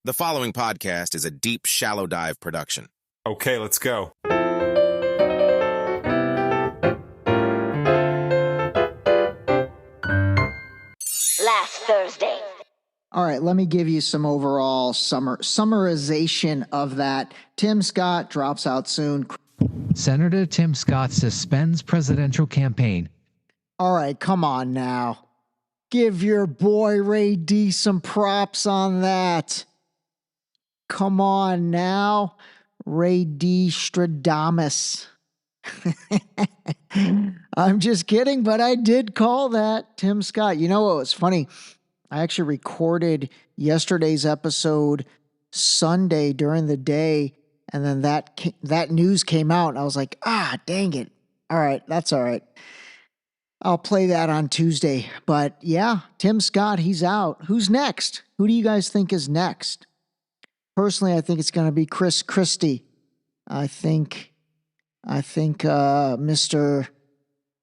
The following podcast is a deep, shallow dive production. Okay, let's go. Last Thursday. All right, let me give you some overall summarization of that. Tim Scott drops out soon. Senator Tim Scott suspends presidential campaign. All right, come on now. Give your boy Ray D some props on that. Come on now, Ray D Stradamus. I'm just kidding, but I did call that Tim Scott. You know what was funny? I actually recorded yesterday's episode Sunday during the day, and then that news came out, and I was like, dang it. All right, that's all right. I'll play that on Tuesday. But yeah, Tim Scott, he's out. Who's next? Who do you guys think is next? Personally, I think it's going to be Chris Christie. I think Mr.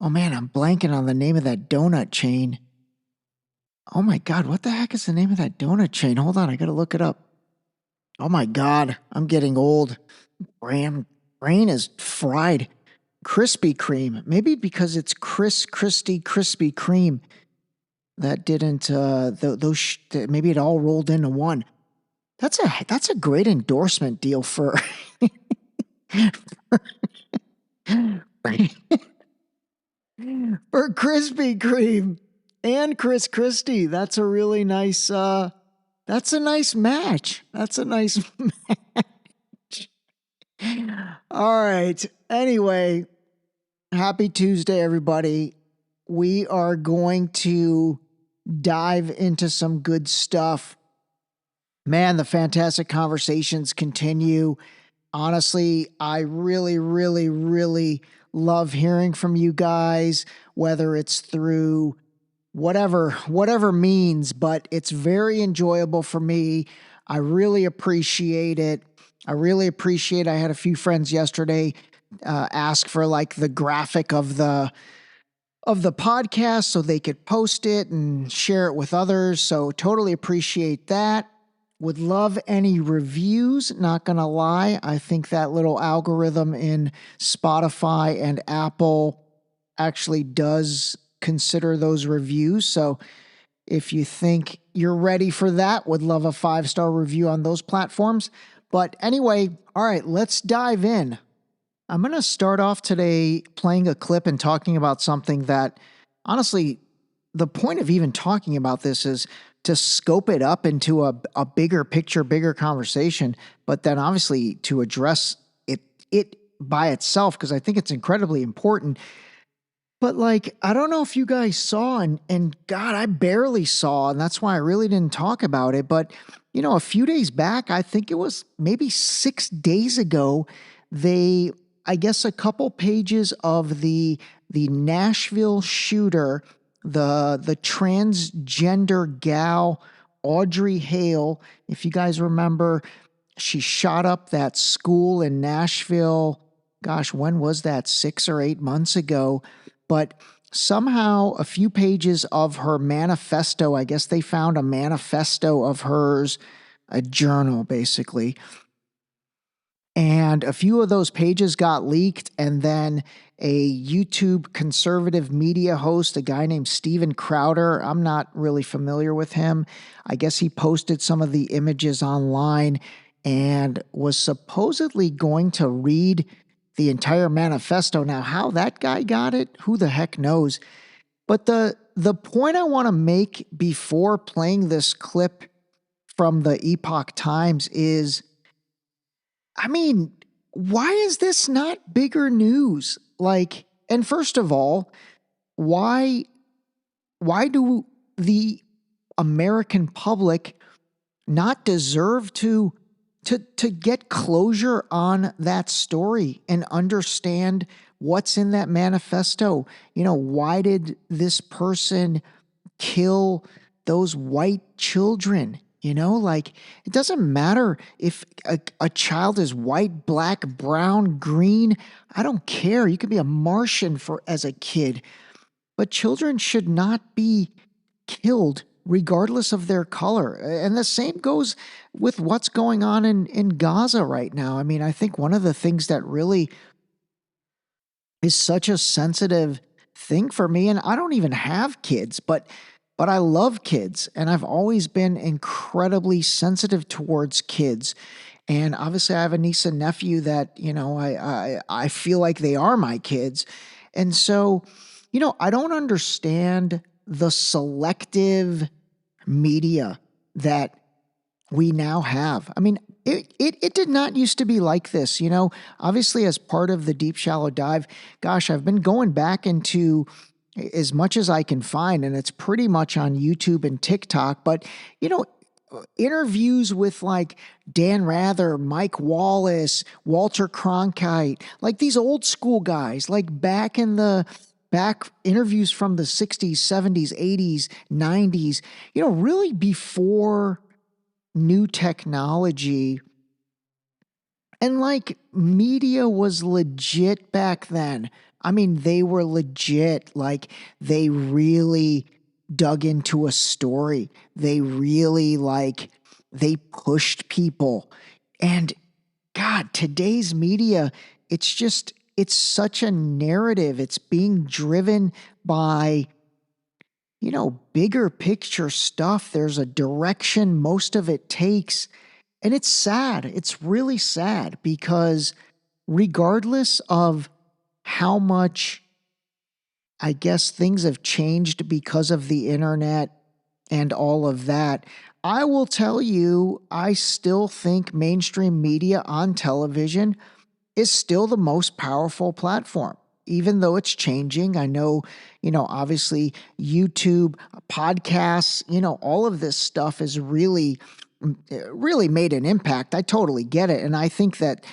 Oh man, I'm blanking on the name of that donut chain. Oh my God, what the heck is the name of that donut chain? Hold on, I got to look it up. Oh my God, I'm getting old. Brain is fried. Krispy Kreme. Maybe because it's Krispy Kreme. That didn't, maybe it all rolled into one. That's a great endorsement deal for Krispy Kreme and Chris Christie. That's a really nice, that's a nice match. That's a nice match. All right. Anyway, happy Tuesday, everybody. We are going to dive into some good stuff. Man, the fantastic conversations continue. Honestly, I really, really, really love hearing from you guys, whether it's through whatever means, but it's very enjoyable for me. I really appreciate it. I had a few friends yesterday ask for like the graphic of the podcast so they could post it and share it with others. So totally appreciate that. Would love any reviews, not going to lie. I think that little algorithm in Spotify and Apple actually does consider those reviews. So if you think you're ready for that, would love a 5-star review on those platforms. But anyway, all right, let's dive in. I'm going to start off today playing a clip and talking about something that, honestly, the point of even talking about this is to scope it up into a bigger picture, bigger conversation, but then obviously to address it by itself, because I think it's incredibly important. But like, I don't know if you guys saw, and God, I barely saw, and that's why I really didn't talk about it. But, you know, a few days back, I think it was maybe 6 days ago, I guess a couple pages of the Nashville shooter, the transgender gal, Audrey Hale. If you guys remember, she shot up that school in Nashville. Gosh, when was that? 6 or 8 months ago. But somehow a few pages of her manifesto, I guess they found a manifesto of hers, a journal basically. And a few of those pages got leaked, and then a YouTube conservative media host, a guy named Steven Crowder, I'm not really familiar with him. I guess he posted some of the images online and was supposedly going to read the entire manifesto. Now, how that guy got it, who the heck knows? But the point I want to make before playing this clip from the Epoch Times is, I mean, why is this not bigger news? Like, and first of all, why do the American public not deserve to get closure on that story and understand what's in that manifesto? You know, why did this person kill those white children? You know, like, it doesn't matter if a child is white, black, brown, green. I don't care. You could be a Martian as a kid. But children should not be killed regardless of their color. And the same goes with what's going on in Gaza right now. I mean, I think one of the things that really is such a sensitive thing for me, and I don't even have kids, but I love kids, and I've always been incredibly sensitive towards kids. And obviously I have a niece and nephew that, I feel like they are my kids. And so, I don't understand the selective media that we now have. I mean, it did not used to be like this, Obviously, as part of the Deep Shallow Dive, gosh, I've been going back into as much as I can find, and it's pretty much on YouTube and TikTok, but, interviews with like Dan Rather, Mike Wallace, Walter Cronkite, like these old school guys, like back interviews from the 60s, 70s, 80s, 90s, really before new technology. And like media was legit back then. I mean, they were legit. Like they really dug into a story. They really they pushed people. And God, today's media, it's such a narrative. It's being driven by, bigger picture stuff. There's a direction most of it takes. And it's sad. It's really sad because regardless of how much, I guess, things have changed because of the internet and all of that, I will tell you, I still think mainstream media on television is still the most powerful platform, even though it's changing. I know, obviously YouTube, podcasts, all of this stuff is really made an impact. I totally get it. And I think that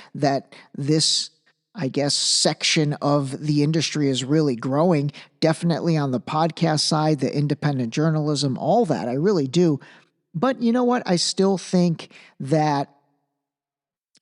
this, I guess, section of the industry is really growing, definitely on the podcast side, the independent journalism, all that. I really do. But you know what? I still think that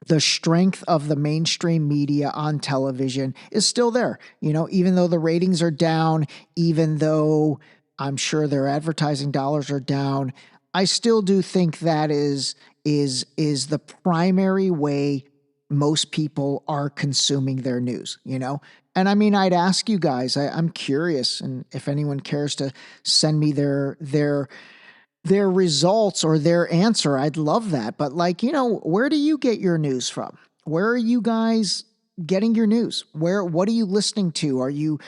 the strength of the mainstream media on television is still there. Even though the ratings are down, even though I'm sure their advertising dollars are down, I still do think that is the primary way most people are consuming their news, And I mean, I'd ask you guys, I'm curious, and if anyone cares to send me their results or their answer, I'd love that. But where do you get your news from? Where are you guys getting your news? What are you listening to? Are you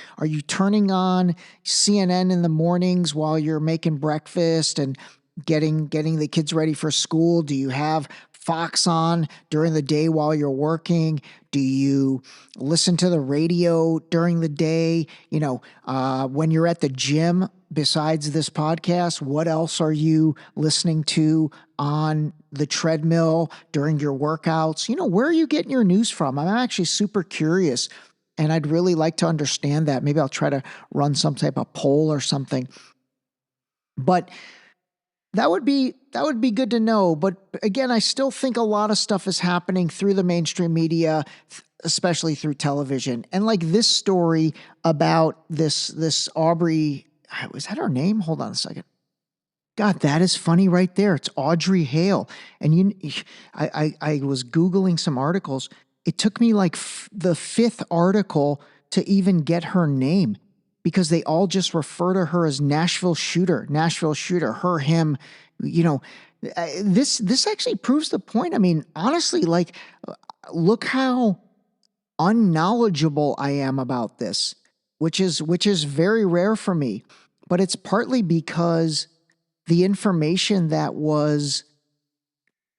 turning on CNN in the mornings while you're making breakfast and getting the kids ready for school? Do you have Fox on during the day while you're working? Do you listen to the radio during the day? When you're at the gym, besides this podcast, what else are you listening to on the treadmill during your workouts? Where are you getting your news from? I'm actually super curious, and I'd really like to understand that. Maybe I'll try to run some type of poll or something. But that would be good to know. But again, I still think a lot of stuff is happening through the mainstream media, especially through television. And like this story about this Aubrey, was that her name? Hold on a second. God, that is funny right there. It's Audrey Hale. And I was Googling some articles. It took me like the fifth article to even get her name, because they all just refer to her as Nashville shooter, her, him. This actually proves the point. I mean, honestly, look how unknowledgeable I am about this, which is very rare for me. But it's partly because the information that was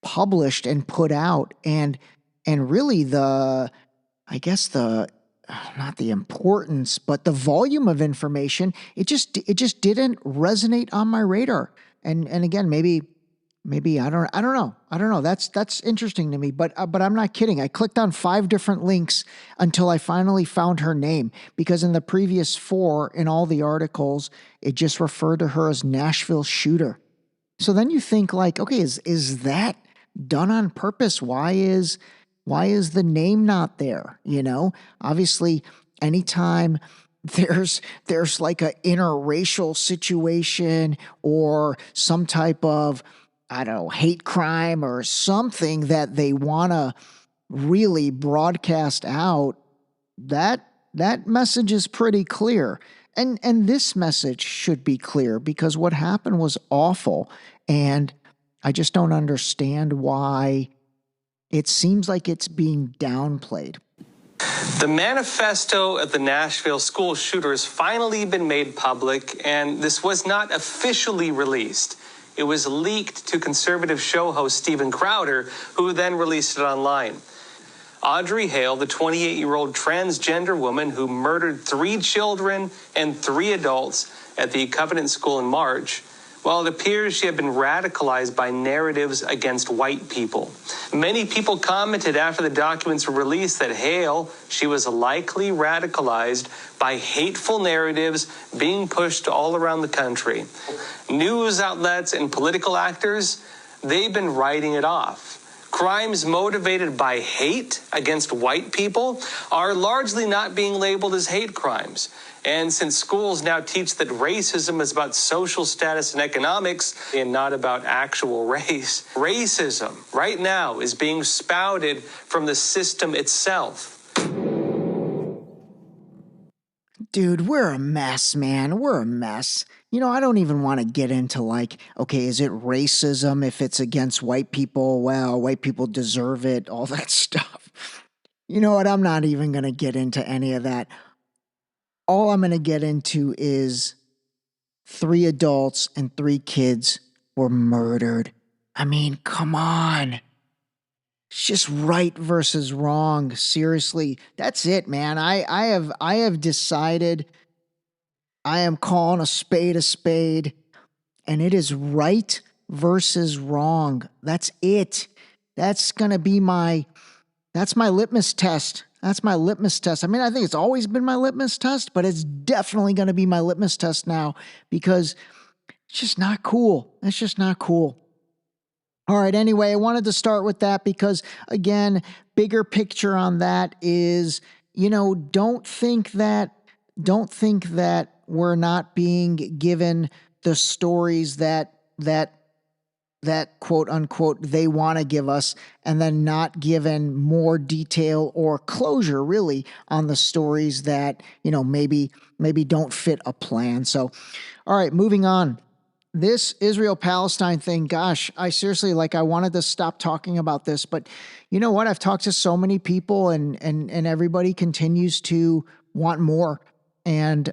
published and put out, and really not the importance, but the volume of information, it just didn't resonate on my radar. And again, maybe I don't know. That's interesting to me, but I'm not kidding. I clicked on 5 different links until I finally found her name, because in the previous 4 in all the articles, it just referred to her as Nashville shooter. So then you think okay, is that done on purpose? Why is the name not there? Obviously, anytime there's like a interracial situation or some type of, I don't know, hate crime or something that they want to really broadcast out, that message is pretty clear. And this message should be clear because what happened was awful. And I just don't understand why it seems like it's being downplayed. The manifesto of the Nashville school shooter has finally been made public, and this was not officially released. It was leaked to conservative show host Steven Crowder, who then released it online. Audrey Hale, the 28-year-old transgender woman who murdered 3 children and 3 adults at the Covenant School in March, well, it appears she had been radicalized by narratives against white people. Many people commented after the documents were released that Hale, she was likely radicalized by hateful narratives being pushed all around the country. News outlets and political actors, they've been writing it off. Crimes motivated by hate against white people are largely not being labeled as hate crimes. And since schools now teach that racism is about social status and economics and not about actual race, racism right now is being spouted from the system itself. Dude, we're a mess, man. We're a mess. You know, I don't even want to get into like, okay, is it racism if it's against white people? Well, white people deserve it, all that stuff. You know what? I'm not even going to get into any of that. All I'm going to get into is 3 adults and 3 kids were murdered. I mean, come on. It's just right versus wrong. Seriously, that's it, man. I have decided I am calling a spade, and it is right versus wrong. That's it. That's gonna be that's my litmus test. That's my litmus test. I mean, I think it's always been my litmus test, but it's definitely going to be my litmus test now because it's just not cool. It's just not cool. All right. Anyway, I wanted to start with that because, again, bigger picture on that is, you know, don't think that we're not being given the stories that quote unquote they want to give us, and then not given more detail or closure really on the stories that, you know, maybe don't fit a plan. So, all right, moving on. This Israel-Palestine thing, gosh, I seriously, I wanted to stop talking about this, but you know what? I've talked to so many people and everybody continues to want more. And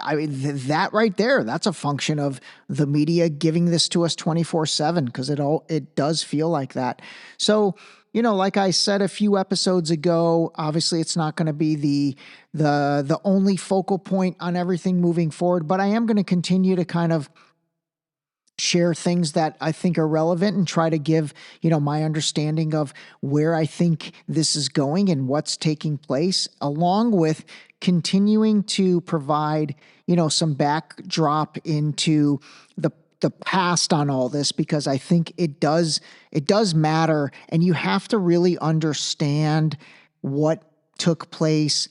I mean, that right there, that's a function of the media giving this to us 24/7 because it does feel like that. So, you know, like I said a few episodes ago, obviously it's not going to be the only focal point on everything moving forward, but I am going to continue to kind of share things that I think are relevant and try to give, you know, my understanding of where I think this is going and what's taking place, along with continuing to provide, you know, some backdrop into the past on all this, because I think it does matter, and you have to really understand what took place.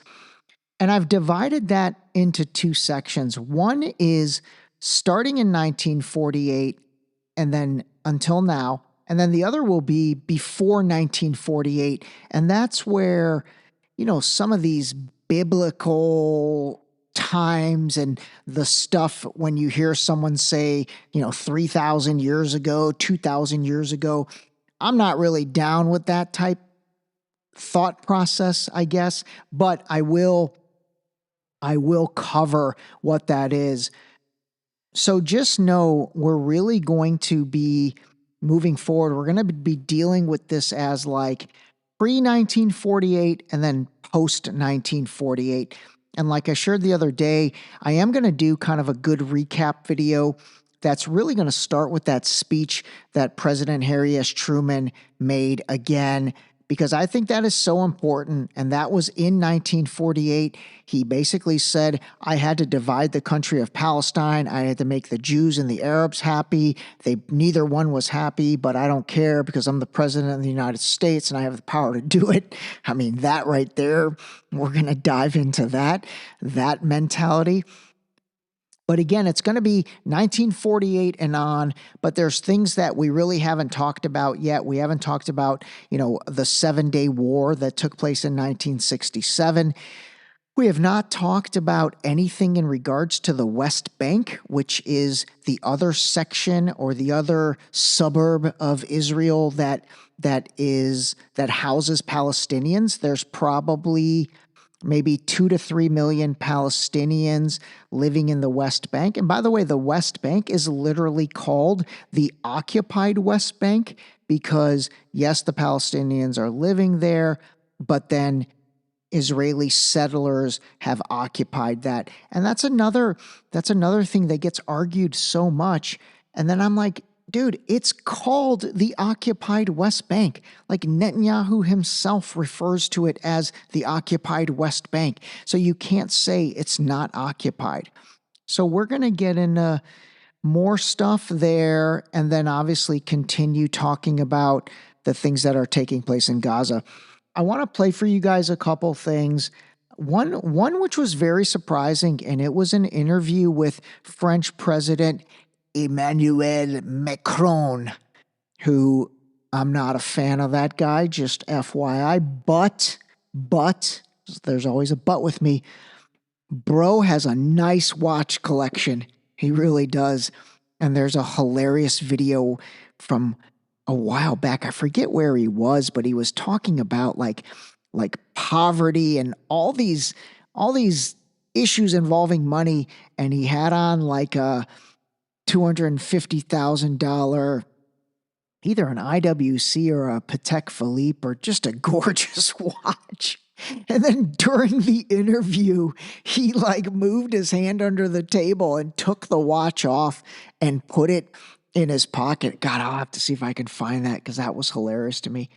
And I've divided that into 2 sections. One is starting in 1948 and then until now, and then the other will be before 1948. And that's where, you know, some of these biblical times and the stuff when you hear someone say, you know, 3,000 years ago, 2,000 years ago, I'm not really down with that type thought process, I guess, but I will cover what that is. So just know we're really going to be moving forward. We're going to be dealing with this as like pre-1948 and then post-1948. And like I shared the other day, I am going to do kind of a good recap video that's really going to start with that speech that President Harry S. Truman made again, because I think that is so important. And that was in 1948. He basically said, I had to divide the country of Palestine. I had to make the Jews and the Arabs happy. Neither one was happy, but I don't care because I'm the president of the United States and I have the power to do it. I mean, that right there, we're going to dive into that mentality. But again, it's going to be 1948 and on, but there's things that we really haven't talked about yet. We haven't talked about, the 7-Day War that took place in 1967. We have not talked about anything in regards to the West Bank, which is the other section or the other suburb of Israel that houses Palestinians. There's probably maybe 2 to 3 million Palestinians living in the West Bank. And by the way, the West Bank is literally called the occupied West Bank because, yes, the Palestinians are living there, but then Israeli settlers have occupied that. And that's another thing that gets argued so much. And then I'm like, dude, it's called the occupied West Bank. Like Netanyahu himself refers to it as the occupied West Bank. So you can't say it's not occupied. So we're going to get into more stuff there and then obviously continue talking about the things that are taking place in Gaza. I want to play for you guys a couple things. One which was very surprising, and it was an interview with French President Emmanuel Macron, who I'm not a fan of that guy, just FYI, but, there's always a but with me, bro has a nice watch collection. He really does. And there's a hilarious video from a while back. I forget where he was, but he was talking about like poverty and all these issues involving money. And he had on like a $250,000, either an IWC or a Patek Philippe or just a gorgeous watch. And then during the interview, he moved his hand under the table and took the watch off and put it in his pocket. God, I'll have to see if I can find that because that was hilarious to me.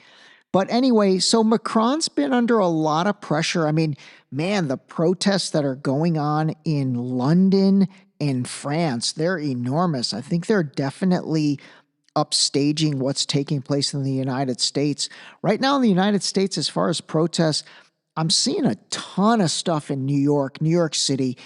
But anyway, so Macron's been under a lot of pressure. I mean, man, the protests that are going on in London and France, they're enormous. I think they're definitely upstaging what's taking place in the United States. Right now in the United States, as far as protests, I'm seeing a ton of stuff in New York City.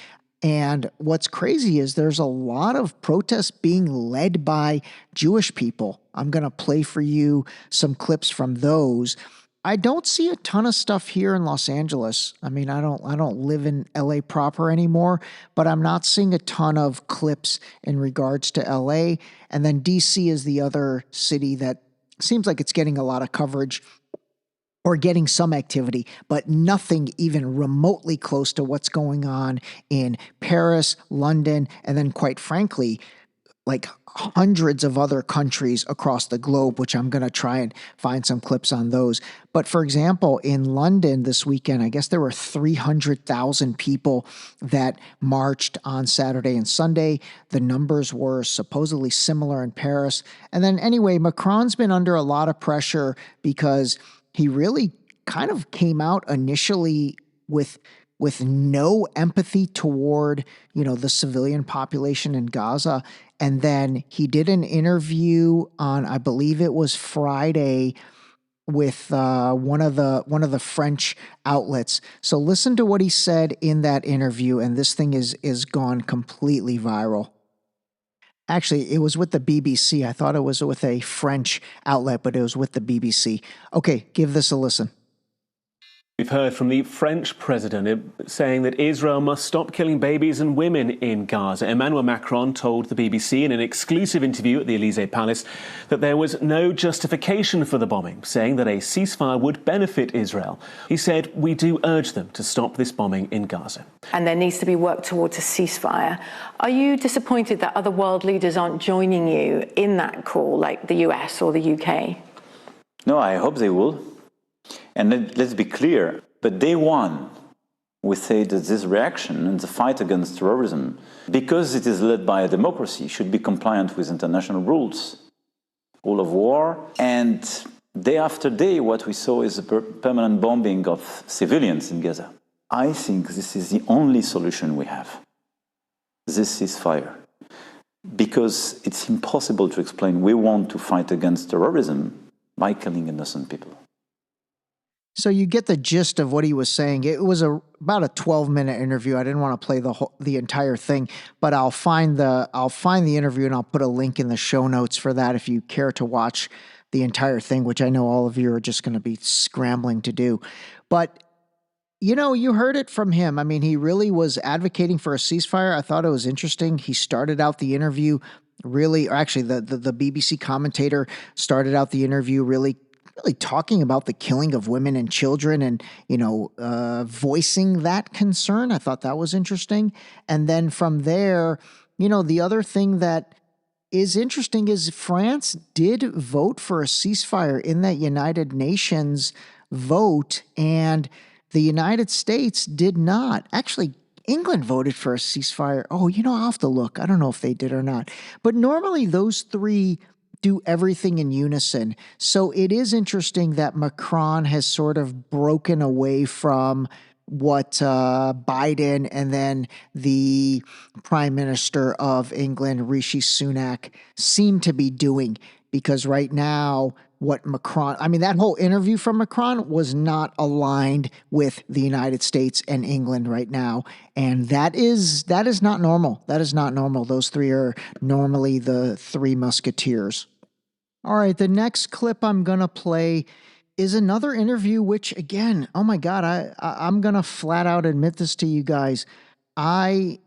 And what's crazy is there's a lot of protests being led by Jewish people. I'm going to play for you some clips from those. I don't see a ton of stuff here in Los Angeles. I mean, I don't live in LA proper anymore, but I'm not seeing a ton of clips in regards to LA. And then DC is the other city that seems like it's getting a lot of coverage or getting some activity, but nothing even remotely close to what's going on in Paris, London, and then quite frankly, like hundreds of other countries across the globe, which I'm going to try and find some clips on those. But for example, in London this weekend, I guess there were 300,000 people that marched on Saturday and Sunday. The numbers were supposedly similar in Paris. And then anyway, Macron's been under a lot of pressure because he really kind of came out initially with no empathy toward, the civilian population in Gaza. And then he did an interview on, I believe it was Friday, with one of the French outlets. So listen to what he said in that interview, and this thing is gone completely viral. Actually, it was with the BBC. I thought it was with a French outlet, but it was with the BBC. Okay, give this a listen. We've heard from the French president saying that Israel must stop killing babies and women in Gaza. Emmanuel Macron told the BBC in an exclusive interview at the Élysée Palace that there was no justification for the bombing, saying that a ceasefire would benefit Israel. He said, "We do urge them to stop this bombing in Gaza." And there needs to be work towards a ceasefire. Are you disappointed that other world leaders aren't joining you in that call, like the US or the UK? No, I hope they will. And let's be clear, but day one, we say that this reaction and the fight against terrorism, because it is led by a democracy, should be compliant with international rules, rule of war, and day after day, what we saw is a permanent bombing of civilians in Gaza. I think this is the only solution we have, this ceasefire. Because it's impossible to explain we want to fight against terrorism by killing innocent people. So you get the gist of what he was saying. It was about a 12-minute interview. I didn't want to play the entire thing, but I'll find the interview and I'll put a link in the show notes for that if you care to watch the entire thing, which I know all of you are just going to be scrambling to do. But you know, you heard it from him. I mean, he really was advocating for a ceasefire. I thought it was interesting. He started out the interview really, or actually the BBC commentator started out the interview really talking about the killing of women and children and, you know, voicing that concern. I thought that was interesting. And then from there, you know, the other thing that is interesting is France did vote for a ceasefire in that United Nations vote, and the United States did not. Actually, England voted for a ceasefire. Oh, you know, I'll have to look. I don't know if they did or not. But normally those three do everything in unison. So it is interesting that Macron has sort of broken away from what Biden and then the Prime Minister of England, Rishi Sunak, seem to be doing. Because right now, what Macron, I mean, that whole interview from Macron was not aligned with the United States and England right now. And that is not normal. That is not normal. Those three are normally the three musketeers. All right, the next clip I'm going to play is another interview, which again, oh my God, I'm going to flat out admit this to you guys. I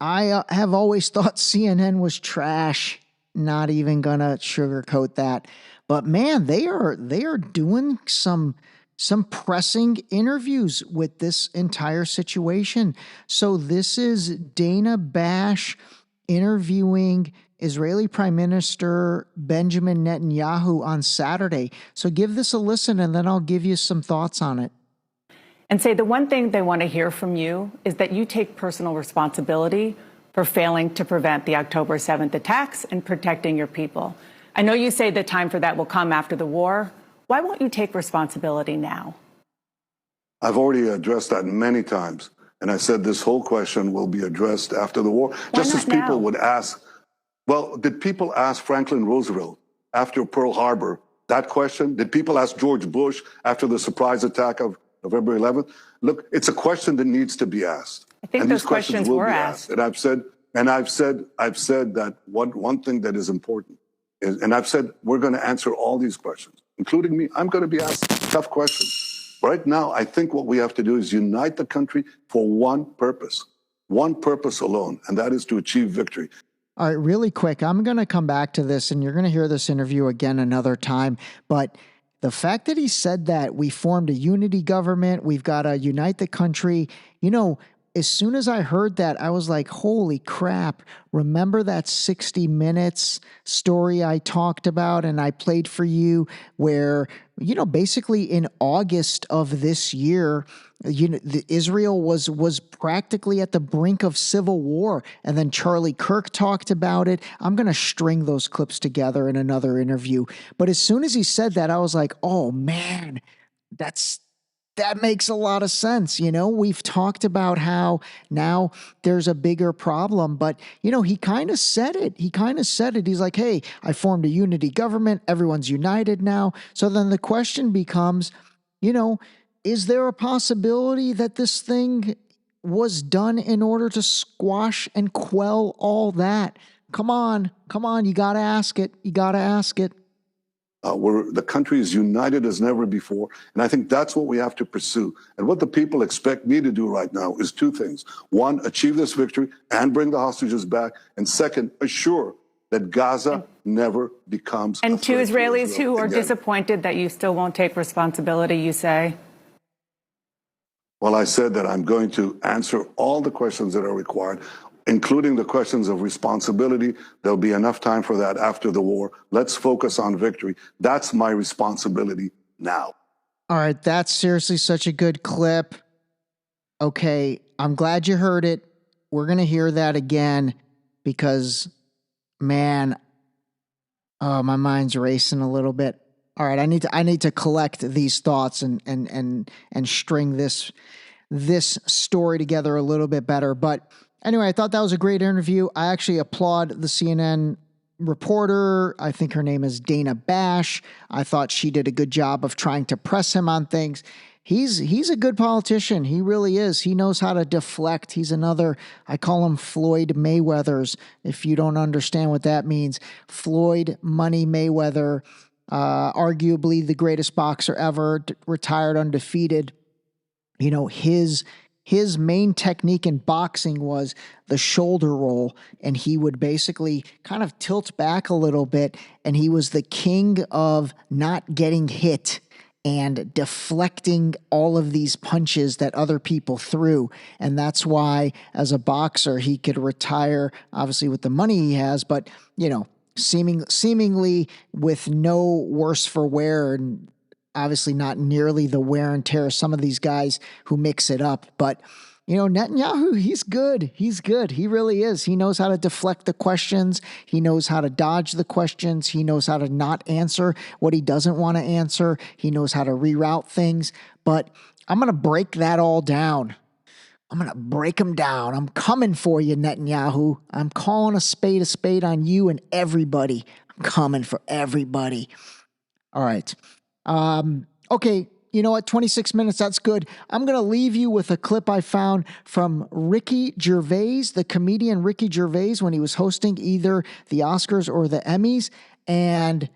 have always thought CNN was trash. Not even going to sugarcoat that. But man, they are doing some pressing interviews with this entire situation. So this is Dana Bash interviewing Israeli Prime Minister Benjamin Netanyahu on Saturday. So give this a listen and then I'll give you some thoughts on it. And say the one thing they want to hear from you is that you take personal responsibility for failing to prevent the October 7th attacks and protecting your people. I know you say the time for that will come after the war. Why won't you take responsibility now? I've already addressed that many times. And I said this whole question will be addressed after the war. Just as people would ask, well, did people ask Franklin Roosevelt after Pearl Harbor that question? Did people ask George Bush after the surprise attack of November 11th? Look, it's a question that needs to be asked. I think those questions were asked. And I've said that one thing that is important is, and I've said we're going to answer all these questions, including me. I'm going to be asked tough questions. Right now, I think what we have to do is unite the country for one purpose alone, and that is to achieve victory. All right, really quick, I'm going to come back to this, and you're going to hear this interview again another time, but the fact that he said that we formed a unity government, we've got to unite the country, you know, as soon as I heard that, I was like, holy crap. Remember that 60 Minutes story I talked about and I played for you where, you know, basically in August of this year, you know, Israel was practically at the brink of civil war. And then Charlie Kirk talked about it. I'm going to string those clips together in another interview. But as soon as he said that, I was like, oh man, that makes a lot of sense. You know, we've talked about how now there's a bigger problem, but, you know, he kind of said it. He's like, hey, I formed a unity government. Everyone's united now. So then the question becomes, you know, is there a possibility that this thing was done in order to squash and quell all that? Come on. You got to ask it. The country is united as never before. And I think that's what we have to pursue. And what the people expect me to do right now is two things. One, achieve this victory and bring the hostages back. And second, assure that Gaza never becomes And to Israelis who are disappointed that you still won't take responsibility, you say? Well, I said that I'm going to answer all the questions that are required, including the questions of responsibility. There'll be enough time for that after the war. Let's focus on victory. That's my responsibility now. All right, that's seriously such a good clip. Okay, I'm glad you heard it. We're going to hear that again because, man, my mind's racing a little bit. All right, I need to collect these thoughts and string this story together a little bit better. But anyway, I thought that was a great interview. I actually applaud the CNN reporter. I think her name is Dana Bash. I thought she did a good job of trying to press him on things. He's a good politician. He really is. He knows how to deflect. He's another, I call him Floyd Mayweather's, if you don't understand what that means. Floyd Money Mayweather, arguably the greatest boxer ever, retired undefeated. You know, his main technique in boxing was the shoulder roll, and he would basically kind of tilt back a little bit, and he was the king of not getting hit and deflecting all of these punches that other people threw. And that's why, as a boxer, he could retire, obviously with the money he has, but, you know, seemingly with no worse for wear, and obviously not nearly the wear and tear of some of these guys who mix it up. But, you know, Netanyahu, he's good. He's good. He really is. He knows how to deflect the questions. He knows how to dodge the questions. He knows how to not answer what he doesn't want to answer. He knows how to reroute things. But I'm going to break that all down. I'm going to break them down. I'm coming for you, Netanyahu. I'm calling a spade on you and everybody. I'm coming for everybody. All right. Okay. You know what? 26 minutes. That's good. I'm going to leave you with a clip I found from Ricky Gervais, the comedian Ricky Gervais, when he was hosting either the Oscars or the Emmys. And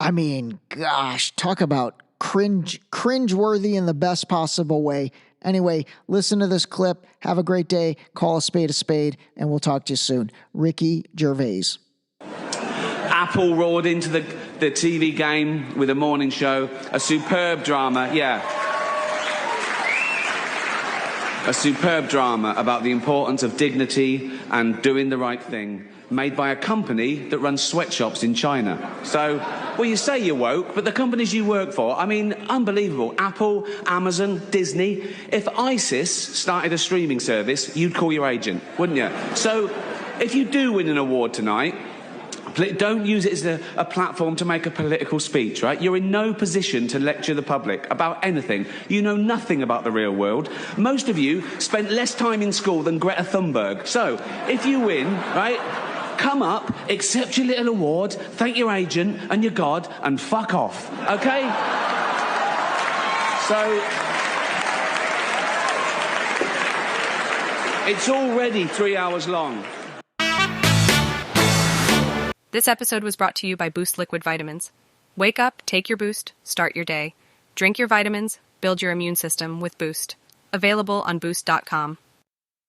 I mean, gosh, talk about cringeworthy in the best possible way. Anyway, listen to this clip. Have a great day. Call a spade, and we'll talk to you soon. Ricky Gervais. Apple roared into the TV game with a morning show, a superb drama, a superb drama about the importance of dignity and doing the right thing, made by a company that runs sweatshops in China. So, well, you say you're woke, but the companies you work for, I mean, unbelievable. Apple, Amazon, Disney. If ISIS started a streaming service, you'd call your agent, wouldn't you? So, if you do win an award tonight, don't use it as a platform to make a political speech, right? You're in no position to lecture the public about anything. You know nothing about the real world. Most of you spent less time in school than Greta Thunberg. So, if you win, right, come up, accept your little award, thank your agent and your God, and fuck off, okay? So, it's already 3 hours long. This episode was brought to you by Boost Liquid Vitamins. Wake up, take your Boost, start your day. Drink your vitamins, build your immune system with Boost. Available on Boost.com.